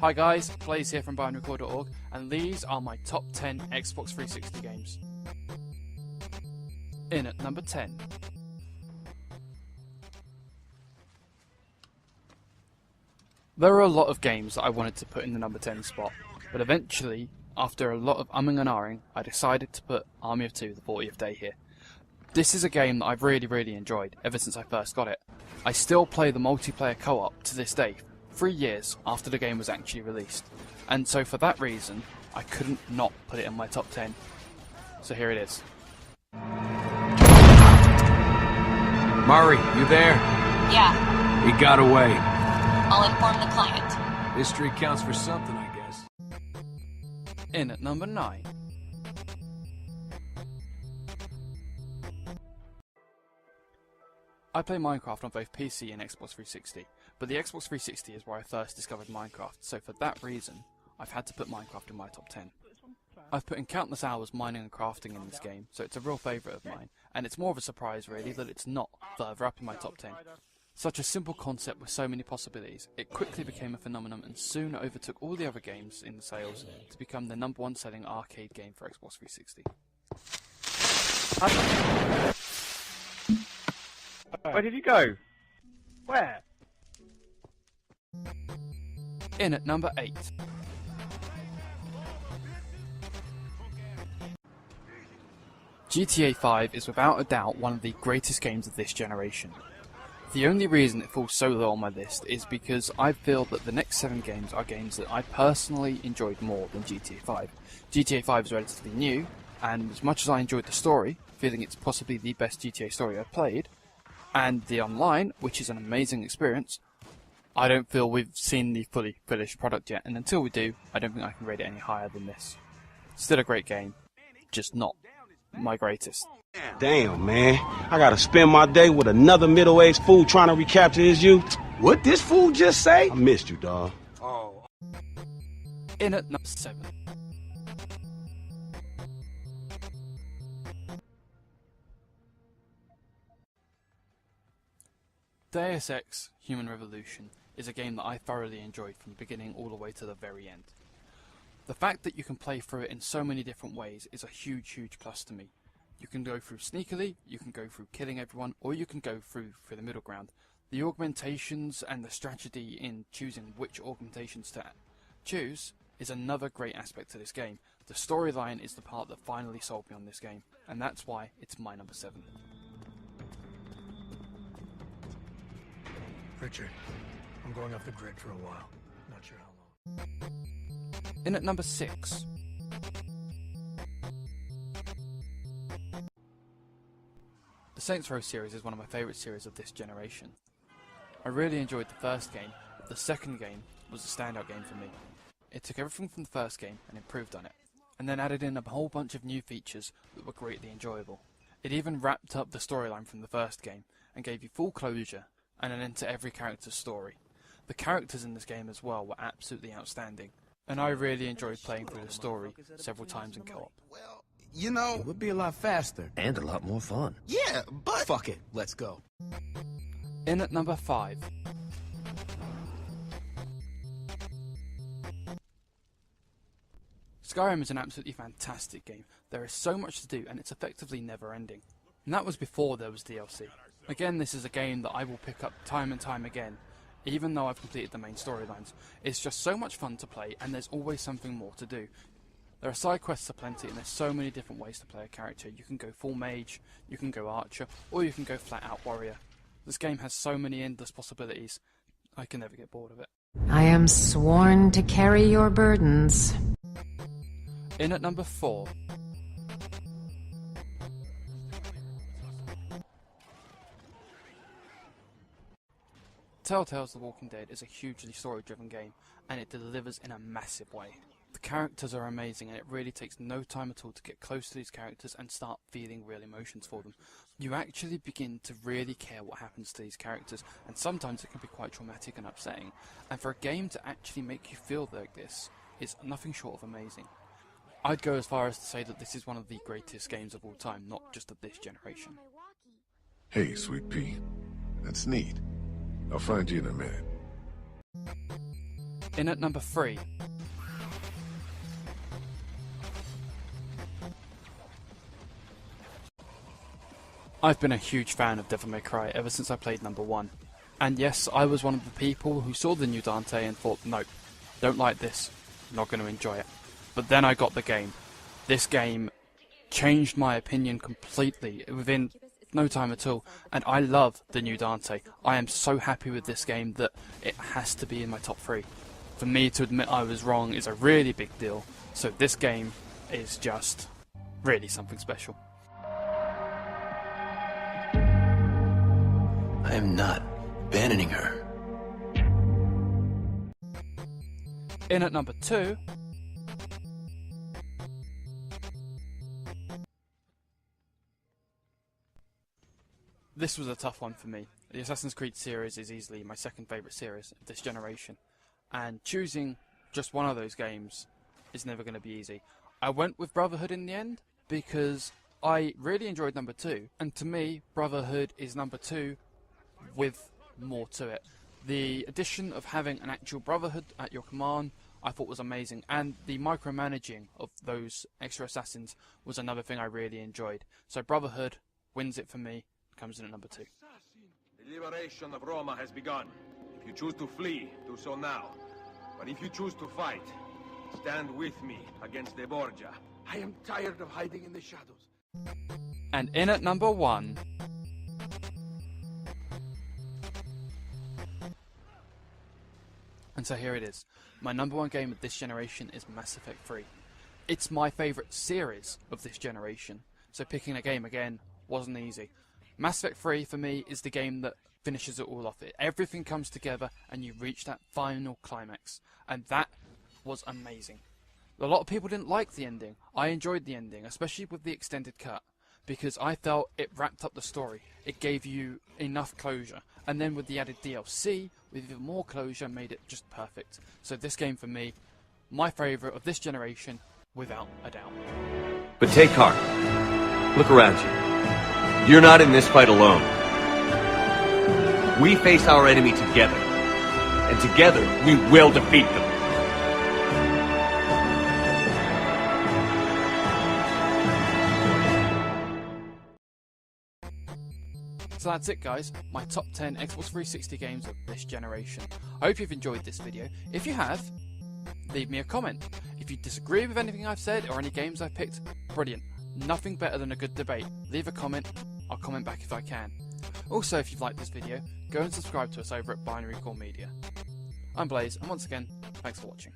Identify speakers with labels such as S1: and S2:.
S1: Hi guys, Blaze here from BuyandRecord.org, and these are my top 10 Xbox 360 games. In at number 10. There are a lot of games that I wanted to put in the number 10 spot, but eventually, after a lot of umming and ahhing, I decided to put Army of Two, the 40th Day here. This is a game that I've really enjoyed ever since I first got it. I still play the multiplayer co-op to this day, 3 years after the game was actually released, and so for that reason, I couldn't not put it in my top 10. So here it is.
S2: Murray, you there?
S3: Yeah,
S2: He got away.
S3: I'll inform the client.
S2: History counts for something, I guess.
S1: In at number 9. I play Minecraft on both PC and Xbox 360, but the Xbox 360 is where I first discovered Minecraft, so for that reason, I've had to put Minecraft in my top 10. I've put in countless hours mining and crafting in this game, so it's a real favourite of mine, and it's more of a surprise really that it's not further up in my top 10. Such a simple concept with so many possibilities, it quickly became a phenomenon and soon overtook all the other games in the sales to become the #1 selling arcade game for Xbox 360.
S4: Where did you go? Where?
S1: In at number 8. GTA 5 is without a doubt one of the greatest games of this generation. The only reason it falls so low on my list is because I feel that the next 7 games are games that I personally enjoyed more than GTA 5. GTA 5 is relatively new, and as much as I enjoyed the story, feeling it's possibly the best GTA story I've played, and the online, which is an amazing experience, I don't feel we've seen the fully finished product yet, and until we do, I don't think I can rate it any higher than this. Still a great game, just not my greatest.
S5: Damn, man. I gotta spend my day with another middle-aged fool trying to recapture his youth. What this fool just say? I missed you, dawg.
S4: Oh.
S1: In at number 7. Deus Ex: Human Revolution is a game that I thoroughly enjoyed from the beginning all the way to the very end. The fact that you can play through it in so many different ways is a huge plus to me. You can go through sneakily, you can go through killing everyone, or you can go through for the middle ground. The augmentations and the strategy in choosing which augmentations to choose is another great aspect to this game. The storyline is the part that finally sold me on this game, and that's why it's my number 7.
S6: Richard, I'm going off the grid for a while. Not sure how long.
S1: In at number 6. The Saints Row series is one of my favourite series of this generation. I really enjoyed the first game, but the second game was a standout game for me. It took everything from the first game and improved on it, and then added in a whole bunch of new features that were greatly enjoyable. It even wrapped up the storyline from the first game, and gave you full closure and an end to every character's story. The characters in this game as well were absolutely outstanding, and I really enjoyed playing through the story several times in co-op.
S7: Well, you know,
S2: It would be a lot faster.
S8: And a lot more fun.
S7: yeah, but
S8: Fuck it, let's go.
S1: In at number 5. Skyrim is an absolutely fantastic game. There is so much to do and it's effectively never ending. And that was before there was DLC. Again, this is a game that I will pick up time and time again, even though I've completed the main storylines. It's just so much fun to play and there's always something more to do. There are side quests aplenty and there's so many different ways to play a character. You can go full mage, you can go archer, or you can go flat out warrior. This game has so many endless possibilities, I can never get bored of it.
S9: I am sworn to carry your burdens.
S1: In at number 4. Telltale's The Walking Dead is a hugely story-driven game, and it delivers in a massive way. The characters are amazing, and it really takes no time at all to get close to these characters and start feeling real emotions for them. You actually begin to really care what happens to these characters, and sometimes it can be quite traumatic and upsetting. And for a game to actually make you feel like this is nothing short of amazing. I'd go as far as to say that this is one of the greatest games of all time, not just of this generation.
S10: Hey, Sweet Pea. That's neat. I'll find you in a minute.
S1: In at number 3, I've been a huge fan of Devil May Cry ever since I played number 1. And yes, I was one of the people who saw the new Dante and thought, nope, don't like this, not going to enjoy it. But then I got the game. This game changed my opinion completely within no time at all, and I love the new Dante. I am so happy with this game that it has to be in my top 3. For me to admit I was wrong is a really big deal, so this game is just really something special.
S8: I am not abandoning her.
S1: In at number 2, this was a tough one for me. The Assassin's Creed series is easily my second favourite series of this generation, and choosing just one of those games is never going to be easy. I went with Brotherhood in the end because I really enjoyed number 2, and to me Brotherhood is number 2 with more to it. The addition of having an actual Brotherhood at your command I thought was amazing, and the micromanaging of those extra assassins was another thing I really enjoyed. So Brotherhood wins it for me, comes in at number 2.
S11: The liberation of Roma has begun. If you choose to flee, do so now. But if you choose to fight, stand with me against the Borgia.
S6: I am tired of hiding in the shadows.
S1: And in at number 1, and so here it is. My number 1 game of this generation is Mass Effect 3. It's my favourite series of this generation, so picking a game again wasn't easy. Mass Effect 3 for me is the game that finishes it all off. Everything comes together and you reach that final climax, and that was amazing. A lot of people didn't like the ending. I enjoyed the ending, especially with the extended cut, because I felt it wrapped up the story. It gave you enough closure, and then with the added DLC, with even more closure, made it just perfect. So this game for me, my favourite of this generation, without a doubt.
S8: But take heart. Look around you. You're not in this fight alone. We face our enemy together, and together we will defeat them.
S1: So that's it guys, my top 10 Xbox 360 games of this generation. I hope you've enjoyed this video. If you have, leave me a comment. If you disagree with anything I've said or any games I've picked, brilliant. Nothing better than a good debate. Leave a comment, I'll comment back if I can. Also, if you've liked this video, go and subscribe to us over at Binary Core Media. I'm Blaze, and once again, thanks for watching.